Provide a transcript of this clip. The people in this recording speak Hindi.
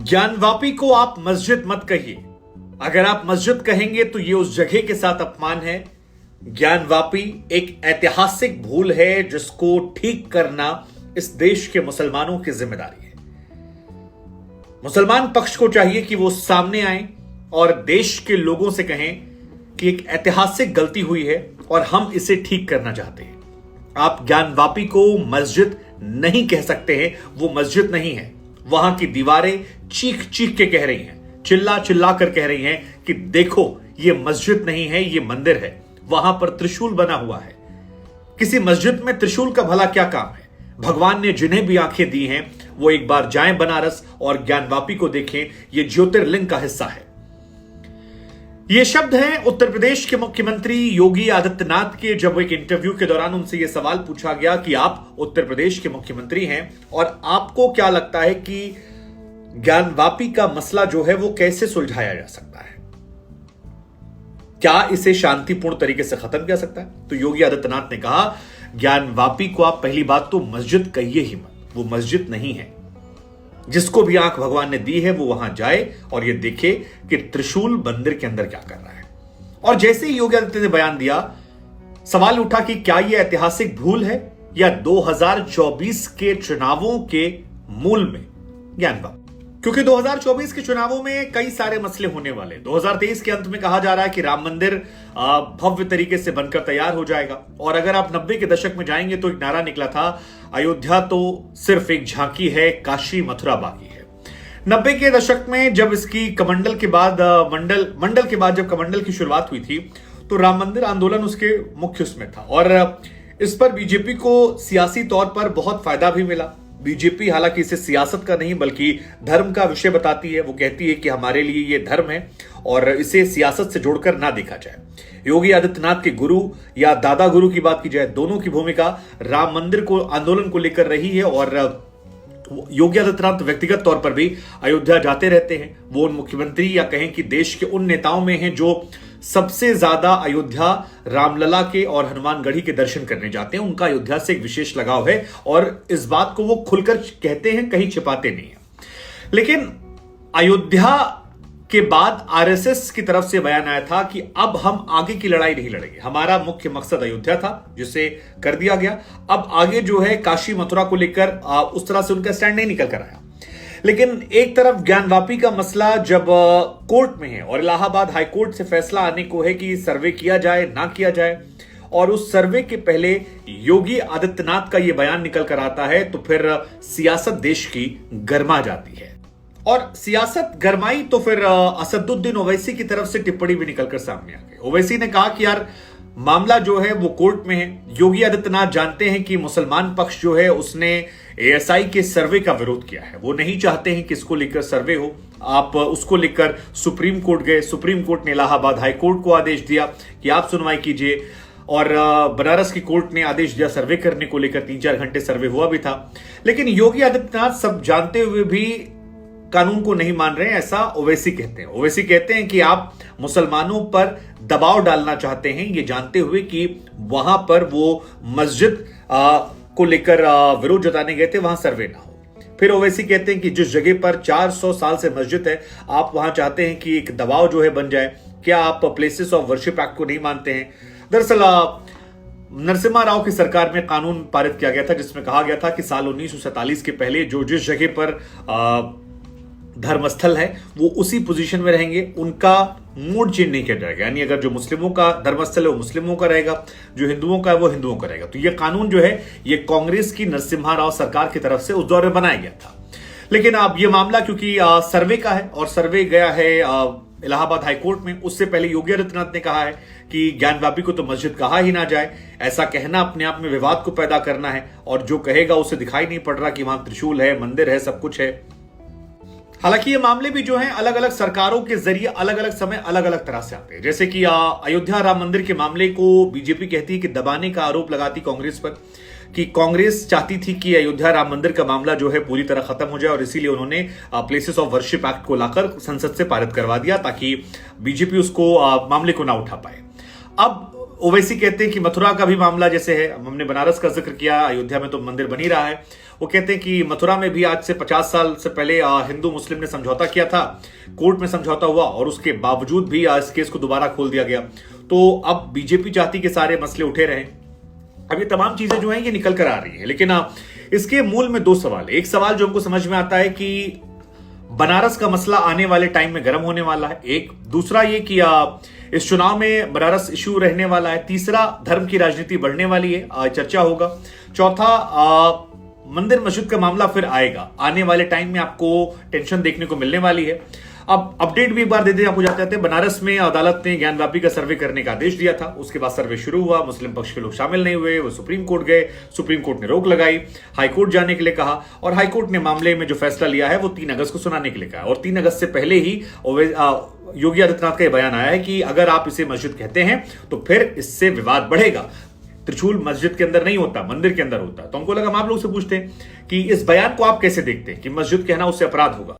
ज्ञानवापी को आप मस्जिद मत कहिए। अगर आप मस्जिद कहेंगे तो यह उस जगह के साथ अपमान है। ज्ञानवापी एक ऐतिहासिक भूल है जिसको ठीक करना इस देश के मुसलमानों की जिम्मेदारी है। मुसलमान पक्ष को चाहिए कि वो सामने आए और देश के लोगों से कहें कि एक ऐतिहासिक गलती हुई है और हम इसे ठीक करना चाहते हैं। आप ज्ञानवापी को मस्जिद नहीं कह सकते हैं, वो मस्जिद नहीं है। वहां की दीवारें चीख चीख के कह रही हैं, चिल्ला चिल्ला कर कह रही हैं कि देखो ये मस्जिद नहीं है, ये मंदिर है। वहां पर त्रिशूल बना हुआ है। किसी मस्जिद में त्रिशूल का भला क्या काम है? भगवान ने जिन्हें भी आंखें दी हैं वो एक बार जाएं बनारस और ज्ञानवापी को देखें। ये ज्योतिर्लिंग का हिस्सा है। ये शब्द हैं उत्तर प्रदेश के मुख्यमंत्री योगी आदित्यनाथ के, जब एक इंटरव्यू के दौरान उनसे यह सवाल पूछा गया कि आप उत्तर प्रदेश के मुख्यमंत्री हैं और आपको क्या लगता है कि ज्ञानवापी का मसला जो है वो कैसे सुलझाया जा सकता है, क्या इसे शांतिपूर्ण तरीके से खत्म किया सकता है? तो योगी आदित्यनाथ ने कहा, ज्ञानवापी को आप पहली बात तो मस्जिद कहिए ही मत, वो मस्जिद नहीं है। जिसको भी आंख भगवान ने दी है वो वहां जाए और ये देखे कि त्रिशूल मंदिर के अंदर क्या कर रहा है। और जैसे ही योगी आदित्यनाथ ने बयान दिया, सवाल उठा कि क्या यह ऐतिहासिक भूल है या 2024 के चुनावों के मूल में ज्ञानवापी? क्योंकि 2024 के चुनावों में कई सारे मसले होने वाले। 2023 के अंत में कहा जा रहा है कि राम मंदिर भव्य तरीके से बनकर तैयार हो जाएगा। और अगर आप 90 के दशक में जाएंगे तो एक नारा निकला था, अयोध्या तो सिर्फ एक झांकी है, काशी मथुरा बाकी है। 90 के दशक में जब इसकी कमंडल के बाद मंडल के बाद जब कमंडल की शुरुआत हुई थी तो राम मंदिर आंदोलन उसके मुख्य उसमें था और इस पर बीजेपी को सियासी तौर पर बहुत फायदा भी मिला। बीजेपी हालांकि इसे सियासत का नहीं बल्कि धर्म का विषय बताती है। वो कहती है कि हमारे लिए ये धर्म है और इसे सियासत से जोड़कर ना देखा जाए। योगी आदित्यनाथ के गुरु या दादा गुरु की बात की जाए, दोनों की भूमिका राम मंदिर को आंदोलन को लेकर रही है और योगी आदित्यनाथ व्यक्तिगत तौर पर भी अयोध्या जाते रहते हैं। वो उन मुख्यमंत्री या कहें कि देश के उन नेताओं में हैं जो सबसे ज्यादा अयोध्या रामलला के और हनुमानगढ़ी के दर्शन करने जाते हैं। उनका अयोध्या से एक विशेष लगाव है और इस बात को वो खुलकर कहते हैं, कहीं छिपाते नहीं है। लेकिन अयोध्या के बाद आरएसएस की तरफ से बयान आया था कि अब हम आगे की लड़ाई नहीं लड़ेंगे, हमारा मुख्य मकसद अयोध्या था जिसे कर दिया गया। अब आगे जो है काशी मथुरा को लेकर उस तरह से उनका स्टैंड नहीं निकल कर आया। लेकिन एक तरफ ज्ञानवापी का मसला जब कोर्ट में है और इलाहाबाद हाईकोर्ट से फैसला आने को है कि सर्वे किया जाए ना किया जाए, और उस सर्वे के पहले योगी आदित्यनाथ का यह बयान निकल कर आता है तो फिर सियासत देश की गर्मा जाती है। और सियासत गरमाई तो फिर असदुद्दीन ओवैसी की तरफ से टिप्पणी भी निकलकर सामने आ गई। ओवैसी ने कहा कि यार मामला जो है वो कोर्ट में है। योगी आदित्यनाथ जानते हैं कि मुसलमान पक्ष जो है उसने एएसआई के सर्वे का विरोध किया है। वो नहीं चाहते हैं कि इसको लेकर सर्वे हो। आप उसको लेकर सुप्रीम कोर्ट गए। सुप्रीम कोर्ट ने इलाहाबाद हाई कोर्ट को आदेश दिया कि आप सुनवाई कीजिए और बनारस की कोर्ट ने आदेश दिया सर्वे करने को लेकर। 3-4 घंटे सर्वे हुआ भी था। लेकिन योगी आदित्यनाथ सब जानते हुए भी कानून को नहीं मान रहे हैं, ऐसा ओवैसी कहते हैं। ओवैसी कहते हैं कि आप मुसलमानों पर दबाव डालना चाहते हैं, ये जानते हुए कि वहां पर वो मस्जिद को लेकर विरोध जताने गए थे, वहां सर्वे ना हो। फिर ओवैसी कहते हैं कि जिस जगह पर 400 साल से मस्जिद है, आप वहां चाहते हैं कि एक दबाव जो है बन जाए। क्या आप प्लेसेस ऑफ वर्शिप एक्ट को नहीं मानते हैं? दरअसल नरसिम्हा राव की सरकार में कानून पारित किया गया था जिसमें कहा गया था कि साल 1947 के पहले जो जिस जगह पर धर्मस्थल है वो उसी पोजीशन में रहेंगे, उनका मोड चेंज नहीं किया जाएगा। यानी अगर जो मुस्लिमों का धर्मस्थल है वो मुस्लिमों का रहेगा, जो हिंदुओं का है वो हिंदुओं का रहेगा। तो ये कानून जो है ये कांग्रेस की नरसिम्हा राव सरकार की तरफ से उस दौर में बनाया गया था। लेकिन अब ये मामला क्योंकि सर्वे का है और सर्वे गया है इलाहाबाद हाईकोर्ट में, उससे पहले योगी आदित्यनाथ ने कहा है कि ज्ञानवापी को तो मस्जिद कहा ही ना जाए। ऐसा कहना अपने आप में विवाद को पैदा करना है और जो कहेगा उसे दिखाई नहीं पड़ रहा कि वहां त्रिशूल है, मंदिर है, सब कुछ है। हालांकि ये मामले भी जो हैं अलग अलग सरकारों के जरिए अलग अलग समय अलग अलग तरह से आते हैं। जैसे कि अयोध्या राम मंदिर के मामले को बीजेपी कहती है कि दबाने का आरोप लगाती कांग्रेस पर, कि कांग्रेस चाहती थी कि अयोध्या राम मंदिर का मामला जो है पूरी तरह खत्म हो जाए और इसीलिए उन्होंने प्लेसेस ऑफ वर्शिप एक्ट को लाकर संसद से पारित करवा दिया ताकि बीजेपी उसको मामले को ना उठा पाए। अब ओवैसी कहते हैं कि मथुरा का भी मामला जैसे है, हमने बनारस का जिक्र किया, अयोध्या में तो मंदिर बन ही रहा है। वो कहते हैं कि मथुरा में भी आज से 50 साल से पहले हिंदू मुस्लिम ने समझौता किया था, कोर्ट में समझौता हुआ और उसके बावजूद भी इस केस को दोबारा खोल दिया गया। तो अब बीजेपी चाहती कि सारे मसले उठे रहें। अब ये तमाम चीजें जो हैं ये निकल कर आ रही है, लेकिन इसके मूल में दो सवाल। एक सवाल जो हमको समझ में आता है कि बनारस का मसला आने वाले टाइम में गर्म होने वाला है, एक। दूसरा ये कि इस चुनाव में बनारस इश्यू रहने वाला है। तीसरा, धर्म की राजनीति बढ़ने वाली है, चर्चा होगा। चौथा, मंदिर मस्जिद का मामला फिर आएगा, आने वाले टाइम में आपको टेंशन देखने को मिलने वाली है। अब अपडेट भी एक बार दे दें आपको जाते हैं। बनारस में अदालत ने ज्ञानवापी का सर्वे करने का आदेश दिया था, उसके बाद सर्वे शुरू हुआ, मुस्लिम पक्ष के लोग शामिल नहीं हुए, वो सुप्रीम कोर्ट गए, सुप्रीम कोर्ट ने रोक लगाई, हाईकोर्ट जाने के लिए कहा और हाईकोर्ट ने मामले में जो फैसला लिया है वो 3 अगस्त को सुनाने के लिए कहा। और 3 अगस्त से पहले ही योगी आदित्यनाथ का यह बयान आया है कि अगर आप इसे मस्जिद कहते हैं तो फिर इससे विवाद बढ़ेगा। त्रिशूल मस्जिद के अंदर नहीं होता, मंदिर के अंदर होता। तो हमको लगा हम आप लोग से पूछते हैं कि इस बयान को आप कैसे देखते हैं कि मस्जिद कहना उससे अपराध होगा।